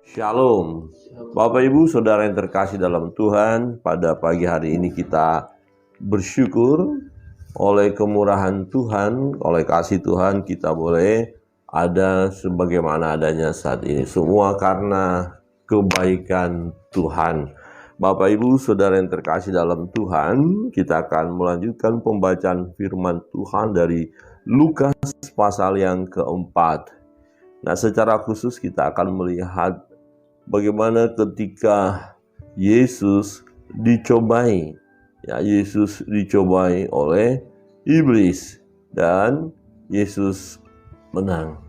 Shalom, Bapak Ibu Saudara yang terkasih dalam Tuhan. Pada pagi hari ini kita bersyukur oleh kemurahan Tuhan, oleh kasih Tuhan kita boleh ada sebagaimana adanya saat ini. Semua karena kebaikan Tuhan. Bapak Ibu Saudara yang terkasih dalam Tuhan, kita akan melanjutkan pembacaan firman Tuhan dari Lukas pasal yang keempat. Nah, secara khusus kita akan melihat bagaimana ketika Yesus dicobai. Ya, Yesus dicobai oleh iblis dan Yesus menang.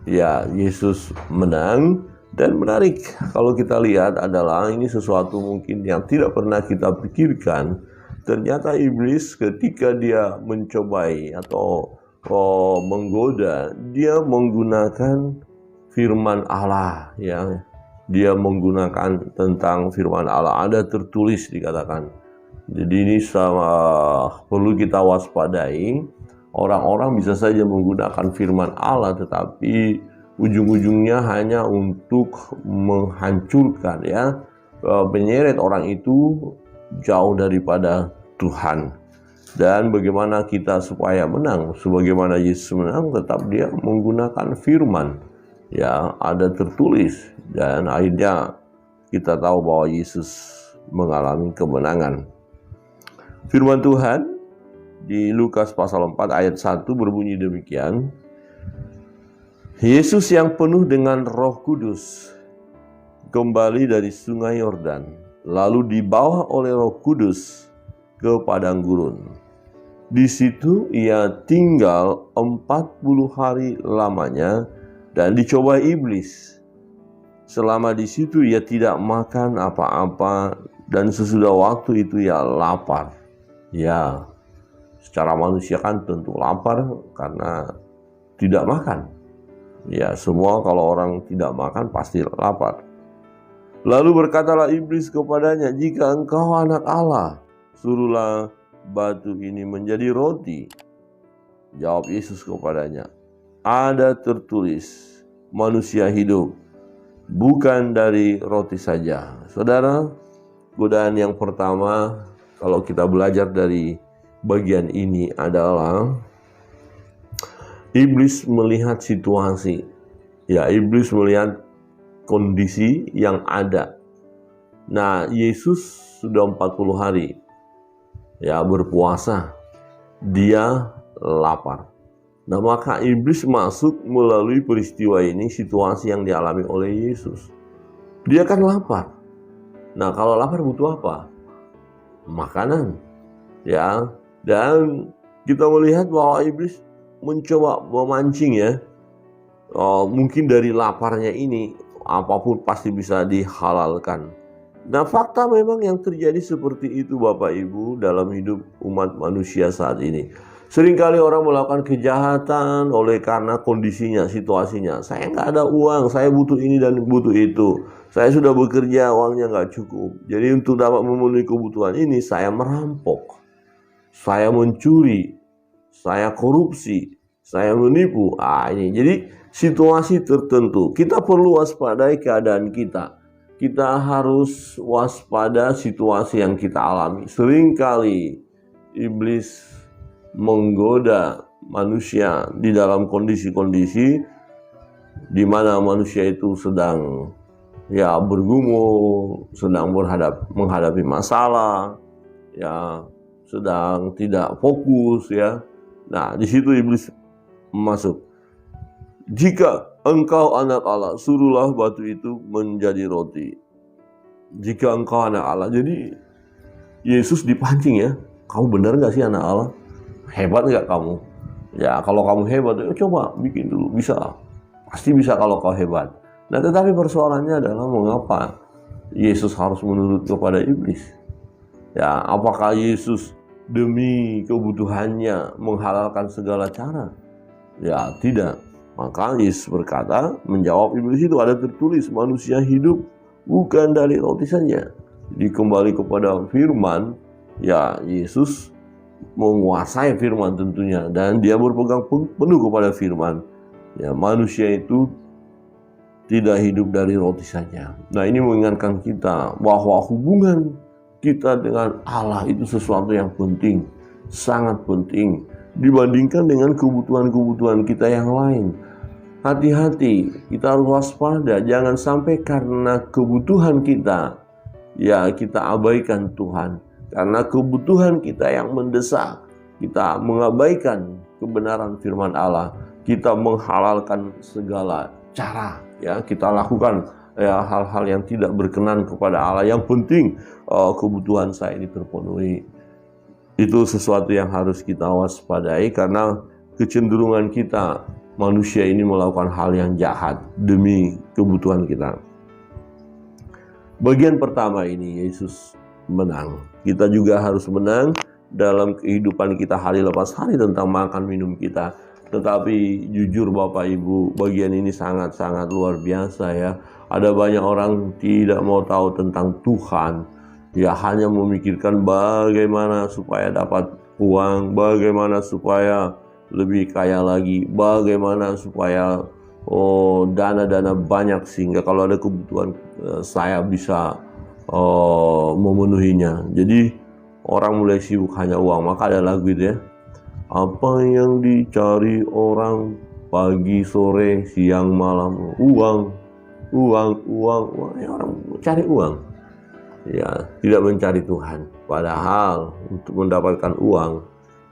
Ya, Yesus menang dan menarik kalau kita lihat adalah ini sesuatu mungkin yang tidak pernah kita pikirkan. Ternyata iblis ketika dia mencobai atau menggoda, dia menggunakan firman Allah, ya. Dia menggunakan tentang firman Allah, ada tertulis dikatakan. Jadi ini perlu kita waspadai. Orang-orang bisa saja menggunakan firman Allah, tetapi ujung-ujungnya hanya untuk menghancurkan, ya, menyeret orang itu jauh daripada Tuhan. Dan bagaimana kita supaya menang? Sebagaimana Yesus menang, tetap dia menggunakan firman. Ya, ada tertulis, dan akhirnya kita tahu bahwa Yesus mengalami kemenangan. Firman Tuhan di Lukas pasal 4 ayat 1 berbunyi demikian. Yesus yang penuh dengan Roh Kudus kembali dari sungai Yordan, lalu dibawa oleh Roh Kudus ke padang gurun. Di situ ia tinggal 40 hari lamanya dan dicobai iblis. Selama di situ ia tidak makan apa-apa, dan sesudah waktu itu ia lapar. Ya, secara manusia kan tentu lapar karena tidak makan. Ya, semua kalau orang tidak makan pasti lapar. Lalu berkatalah iblis kepadanya, "Jika engkau anak Allah, suruhlah batu ini menjadi roti." Jawab Yesus kepadanya, "Ada tertulis, manusia hidup bukan dari roti saja." Saudara, godaan yang pertama kalau kita belajar dari bagian ini adalah iblis melihat situasi. Ya, iblis melihat kondisi yang ada. Nah, Yesus sudah 40 hari ya berpuasa. Dia lapar. Nah, maka iblis masuk melalui peristiwa ini, situasi yang dialami oleh Yesus. Dia kan lapar. Nah, kalau lapar butuh apa? Makanan. Ya, dan kita melihat bahwa iblis mencoba memancing, ya. Mungkin dari laparnya ini apapun pasti bisa dihalalkan. Nah, fakta memang yang terjadi seperti itu Bapak Ibu dalam hidup umat manusia saat ini. Seringkali orang melakukan kejahatan oleh karena kondisinya, situasinya. Saya nggak ada uang, saya butuh ini dan butuh itu. Saya sudah bekerja, uangnya nggak cukup. Jadi untuk dapat memenuhi kebutuhan ini, saya merampok, saya mencuri, saya korupsi, saya menipu. Ini jadi situasi tertentu. Kita perlu waspadai keadaan kita. Kita harus waspada situasi yang kita alami. Seringkali iblis menggoda manusia di dalam kondisi-kondisi di mana manusia itu sedang bergumul, sedang menghadapi masalah, ya, sedang tidak fokus, ya. Nah, di situ iblis masuk. Jika engkau anak Allah, suruhlah batu itu menjadi roti. Jika engkau anak Allah, jadi Yesus dipancing, ya. Kamu benar gak sih anak Allah? Hebat gak kamu? Ya, kalau kamu hebat, coba bikin dulu. Bisa, pasti bisa kalau kau hebat. Nah, tetapi persoalannya adalah mengapa Yesus harus menurut kepada iblis? Ya, apakah Yesus demi kebutuhannya menghalalkan segala cara? Ya, tidak. Maka Yesus berkata, menjawab iblis itu, ada tertulis, manusia hidup bukan dari roti saja. Jadi kembali kepada firman, ya, Yesus menguasai firman tentunya, dan dia berpegang penuh kepada firman. Ya, manusia itu tidak hidup dari roti saja. Nah, ini mengingatkan kita bahwa hubungan kita dengan Allah itu sesuatu yang penting, sangat penting dibandingkan dengan kebutuhan-kebutuhan kita yang lain. Hati-hati, kita harus waspada, jangan sampai karena kebutuhan kita, ya kita abaikan Tuhan. Karena kebutuhan kita yang mendesak, kita mengabaikan kebenaran firman Allah, kita menghalalkan segala cara, ya kita lakukan ya hal-hal yang tidak berkenan kepada Allah. Yang penting kebutuhan saya ini terpenuhi. Itu sesuatu yang harus kita waspadai, karena kecenderungan kita manusia ini melakukan hal yang jahat demi kebutuhan kita. Bagian pertama ini Yesus menang. Kita juga harus menang dalam kehidupan kita hari lepas hari tentang makan minum kita. Tetapi jujur Bapak Ibu, bagian ini sangat-sangat luar biasa ya. Ada banyak orang tidak mau tahu tentang Tuhan. Ya hanya memikirkan bagaimana supaya dapat uang, bagaimana supaya lebih kaya lagi, bagaimana supaya dana-dana banyak sehingga kalau ada kebutuhan saya bisa memenuhinya. Jadi orang mulai sibuk hanya uang. Maka ada lagu itu ya. Apa yang dicari orang pagi, sore, siang, malam? Uang. Ya, orang cari uang. Ya, tidak mencari Tuhan. Padahal untuk mendapatkan uang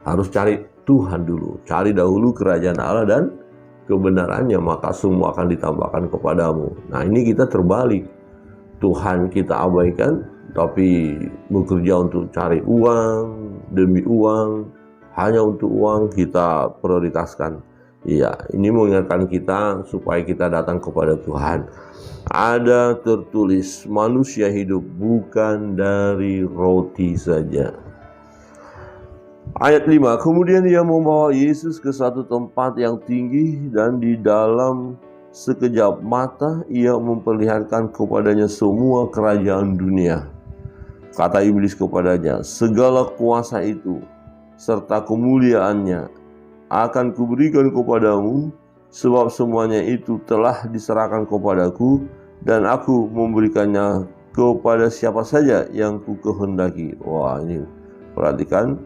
harus cari Tuhan dulu. Cari dahulu kerajaan Allah dan kebenarannya, maka semua akan ditambahkan kepadamu. Nah, ini kita terbalik. Tuhan kita abaikan, tapi bekerja untuk cari uang, demi uang, hanya untuk uang kita prioritaskan. Iya, ini mengingatkan kita supaya kita datang kepada Tuhan. Ada tertulis, manusia hidup bukan dari roti saja. Ayat 5, kemudian ia membawa Yesus ke satu tempat yang tinggi dan di dalam sekejap mata ia memperlihatkan kepadanya semua kerajaan dunia. Kata iblis kepadanya, segala kuasa itu serta kemuliaannya akan kuberikan kepadamu, sebab semuanya itu telah diserahkan kepadaku dan aku memberikannya kepada siapa saja yang ku kehendaki. Wah, ini perhatikan,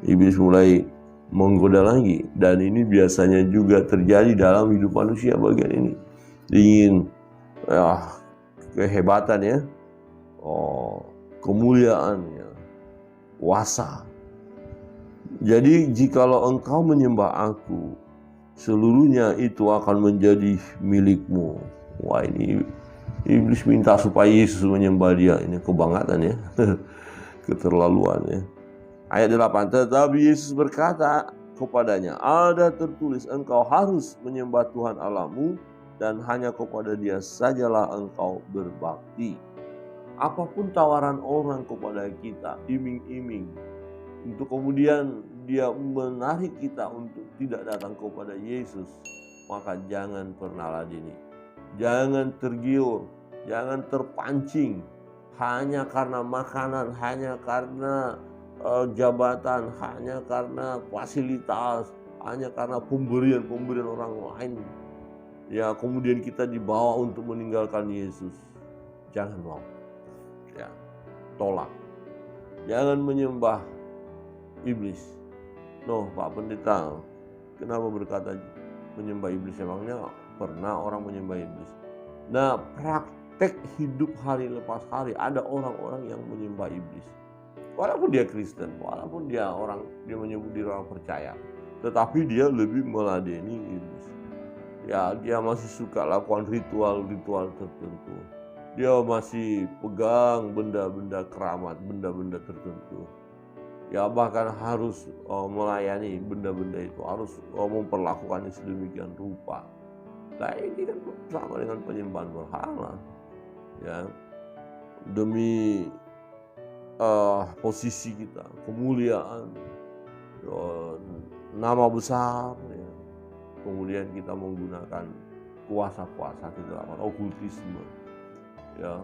iblis mulai menggoda lagi, dan ini biasanya juga terjadi dalam hidup manusia bagian ini. Ingin kehebatan ya, kemuliaannya, kuasa. Jadi jikalau engkau menyembah aku, seluruhnya itu akan menjadi milikmu. Wah, ini iblis minta supaya Yesus menyembah dia. Ini kebangetan ya. Keterlaluan ya. Ayat 8, tetapi Yesus berkata kepadanya, ada tertulis engkau harus menyembah Tuhan Allahmu dan hanya kepada dia sajalah engkau berbakti. Apapun tawaran orang kepada kita, iming-iming, untuk kemudian dia menarik kita untuk tidak datang kepada Yesus, maka jangan pernah ladeni. Jangan tergiur, jangan terpancing hanya karena makanan, hanya karena jabatan, hanya karena fasilitas, hanya karena pemberian orang lain. Ya, kemudian kita dibawa untuk meninggalkan Yesus. Jangan mau. Ya, tolak. Jangan menyembah iblis. No, Pak Pendeta, kenapa berkata menyembah iblis? Emangnya pernah orang menyembah iblis? Nah, praktek hidup hari lepas hari ada orang-orang yang menyembah iblis. Walaupun dia Kristen, walaupun dia menyebut diri orang percaya, tetapi dia lebih meladeni iblis. Ya, dia masih suka lakukan ritual-ritual tertentu. Dia masih pegang benda-benda keramat, benda-benda tertentu. Ya, bahkan harus melayani benda-benda itu, harus memperlakukannya sedemikian rupa. Nah, ini kan sama dengan penyembahan berhala. Ya, demi posisi kita, kemuliaan, nama besar, ya. Kemudian kita menggunakan kuasa-kuasa kegelapan, okultisme. Ya,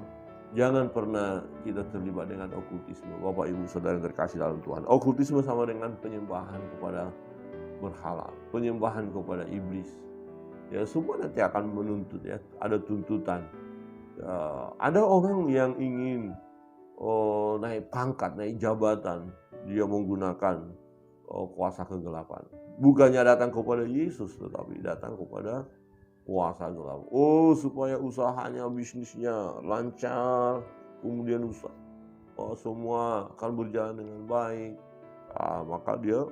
jangan pernah kita terlibat dengan okultisme, Bapak Ibu Saudara yang terkasih dalam Tuhan. Okultisme sama dengan penyembahan kepada berhala, penyembahan kepada iblis. Ya, semua nanti akan menuntut ya, ada tuntutan. Ada orang yang ingin naik pangkat, naik jabatan, dia menggunakan kuasa kegelapan. Bukannya datang kepada Yesus, tetapi datang kepada kuasa gelap. Oh, supaya usahanya, bisnisnya lancar, kemudian semua akan berjalan dengan baik. Maka dia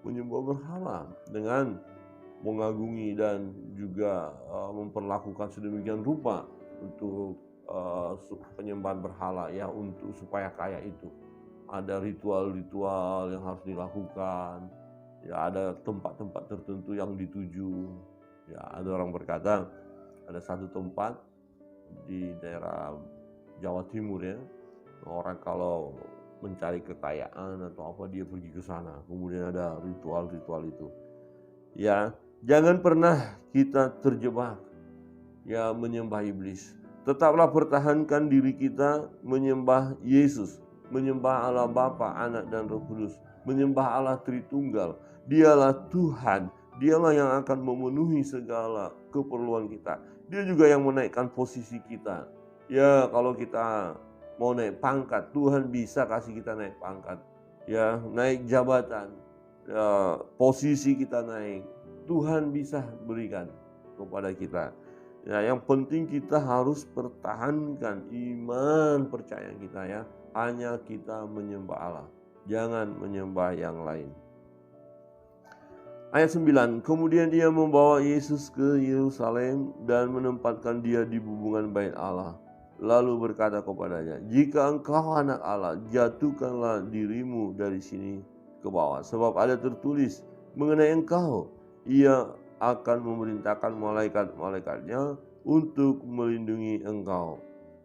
menyembah berhala dengan mengagungi dan juga memperlakukan sedemikian rupa untuk penyembahan berhala ya, untuk supaya kaya itu. Ada ritual-ritual yang harus dilakukan. Ya, ada tempat-tempat tertentu yang dituju. Ya, ada orang berkata ada satu tempat di daerah Jawa Timur ya. Orang kalau mencari kekayaan atau apa dia pergi ke sana. Kemudian ada ritual-ritual itu. Ya, jangan pernah kita terjebak ya menyembah iblis. Tetaplah pertahankan diri kita menyembah Yesus, menyembah Allah Bapa, Anak dan Roh Kudus, menyembah Allah Tritunggal. Dialah Tuhan, dialah yang akan memenuhi segala keperluan kita. Dia juga yang menaikkan posisi kita. Ya, kalau kita mau naik pangkat, Tuhan bisa kasih kita naik pangkat. Ya, naik jabatan, ya, posisi kita naik, Tuhan bisa berikan kepada kita. Ya, yang penting kita harus pertahankan iman percaya kita ya. Hanya kita menyembah Allah, jangan menyembah yang lain. Ayat 9, kemudian dia membawa Yesus ke Yerusalem dan menempatkan dia di bubungan bait Allah. Lalu berkata kepadanya, jika engkau anak Allah, jatuhkanlah dirimu dari sini ke bawah. Sebab ada tertulis mengenai engkau, ia akan memerintahkan malaikat-malaikatnya untuk melindungi engkau.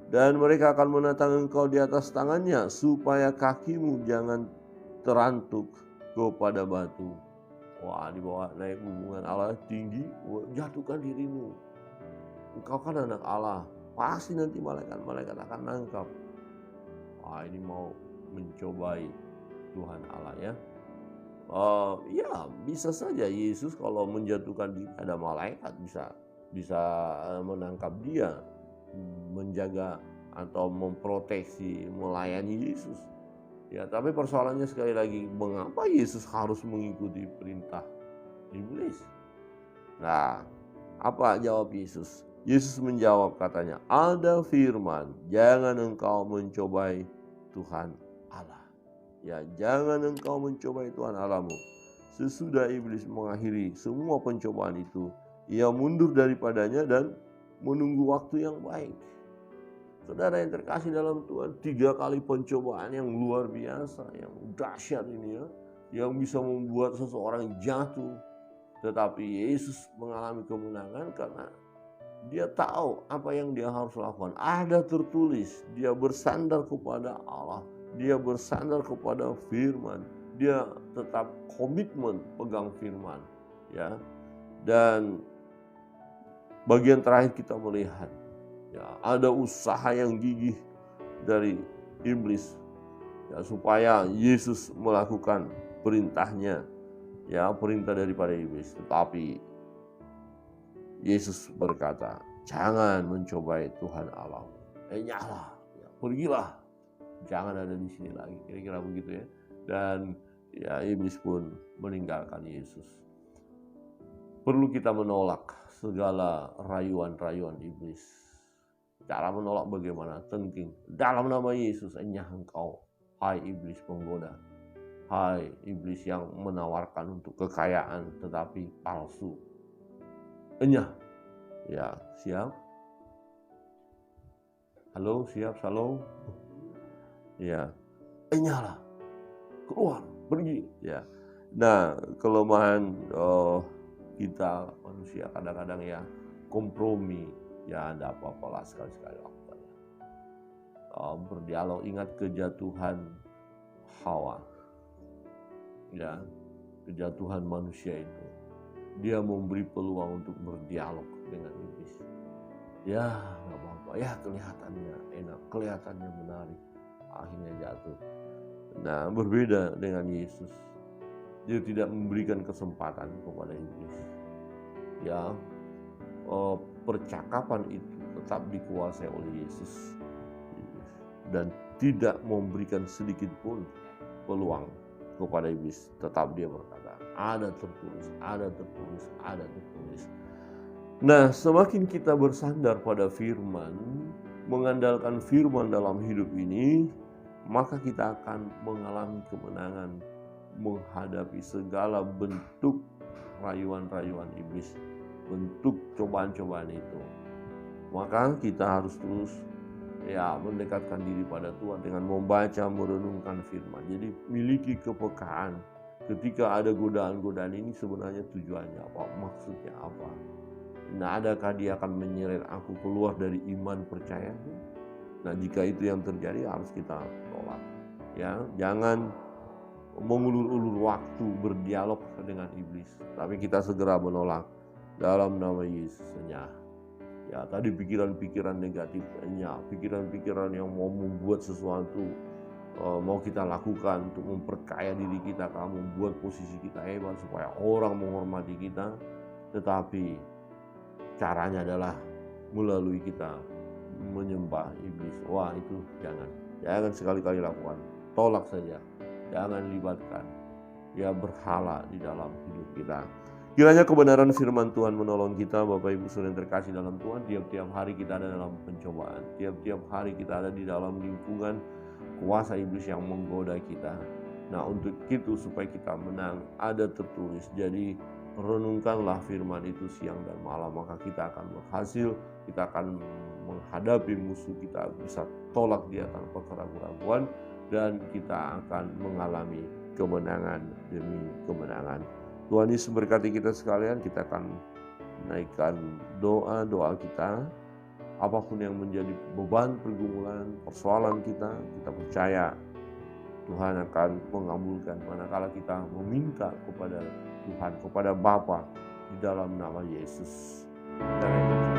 Dan mereka akan menatang engkau di atas tangannya, supaya kakimu jangan terantuk kepada batu. Wah, dibawa naik hubungan Allah tinggi, jatuhkan dirimu. Engkau kan anak Allah, pasti nanti malaikat-malaikat akan nangkap. Wah, ini mau mencobai Tuhan Allah ya. Ya bisa saja Yesus kalau menjatuhkan diri, ada malaikat bisa menangkap dia, menjaga atau memproteksi, melayani Yesus. Ya, tapi persoalannya sekali lagi, mengapa Yesus harus mengikuti perintah iblis? Nah, apa jawab Yesus? Yesus menjawab katanya, ada firman, jangan engkau mencobai Tuhan Allah. Ya, jangan engkau mencobai Tuhan Allahmu. Sesudah iblis mengakhiri semua pencobaan itu, ia mundur daripadanya dan menunggu waktu yang baik. Saudara yang terkasih dalam Tuhan, 3 kali pencobaan yang luar biasa, yang dahsyat ini ya, yang bisa membuat seseorang jatuh. Tetapi Yesus mengalami kemenangan karena dia tahu apa yang dia harus lakukan. Ada tertulis, dia bersandar kepada Allah. Dia bersandar kepada firman, dia tetap komitmen pegang firman ya. Dan bagian terakhir kita melihat ya, ada usaha yang gigih dari iblis ya, supaya Yesus melakukan perintahnya ya, perintah daripada iblis. Tetapi Yesus berkata, jangan mencobai Tuhan Allah. Nyala, ya, pergilah. Jangan ada di sini lagi, kira-kira begitu ya. Dan ya, iblis pun meninggalkan Yesus. Perlu kita menolak segala rayuan-rayuan iblis. Cara menolak bagaimana? Tengking. Dalam nama Yesus, enyah engkau, hai iblis penggoda. Hai iblis yang menawarkan untuk kekayaan tetapi palsu. Enyah. Ya, siap? Halo, siap, shalom? Ya, nyala, keluar, pergi. Ya, nah kelemahan kita manusia kadang-kadang ya kompromi. Ya, ada apa-apalah sekali-sekali waktu. Berdialog, ingat kejatuhan Hawa. Ya, kejatuhan manusia itu. Dia memberi peluang untuk berdialog dengan iblis. Ya, nggak apa-apa. Ya, kelihatannya enak, kelihatannya menarik. Akhirnya jatuh. Nah, berbeda dengan Yesus. Dia tidak memberikan kesempatan kepada iblis. Ya, percakapan itu tetap dikuasai oleh Yesus dan tidak memberikan sedikit pun peluang kepada iblis. Tetap dia berkata, ada tertulis, ada tertulis, ada tertulis. Nah, semakin kita bersandar pada firman, mengandalkan firman dalam hidup ini, maka kita akan mengalami kemenangan menghadapi segala bentuk rayuan-rayuan iblis, bentuk cobaan-cobaan itu. Maka kita harus terus mendekatkan diri pada Tuhan dengan membaca, merenungkan firman. Jadi miliki kepekaan ketika ada godaan-godaan ini, sebenarnya tujuannya apa, maksudnya apa. Nah, adakah dia akan menyeret aku keluar dari iman percaya? Nah, jika itu yang terjadi harus kita tolak. Ya, jangan mengulur-ulur waktu berdialog dengan iblis, tapi kita segera menolak dalam nama Yesusnya. Ya, tadi pikiran-pikiran negatifnya, pikiran-pikiran yang mau membuat sesuatu mau kita lakukan untuk memperkaya diri kita, membuat posisi kita hebat supaya orang menghormati kita, tetapi caranya adalah melalui kita menyembah iblis. Wah, itu jangan sekali-kali lakukan. Tolak saja, jangan libatkan berhala di dalam hidup kita. Kiranya kebenaran firman Tuhan menolong kita, Bapak Ibu Saudara yang terkasih dalam Tuhan. Tiap-tiap hari kita ada dalam pencobaan, tiap-tiap hari kita ada di dalam lingkungan kuasa iblis yang menggoda kita. Nah, untuk itu supaya kita menang, ada tertulis. Jadi renungkanlah firman itu siang dan malam, maka kita akan berhasil. Kita akan menghadapi musuh, kita bisa tolak dia tanpa keraguan-keraguan, dan kita akan mengalami kemenangan demi kemenangan. Tuhan Yesus berkati kita sekalian. Kita akan naikkan doa-doa kita. Apapun yang menjadi beban, pergumulan, persoalan kita percaya Tuhan akan mengabulkan manakala kita meminta kepada Tuhan, kepada Bapa di dalam nama Yesus. Dan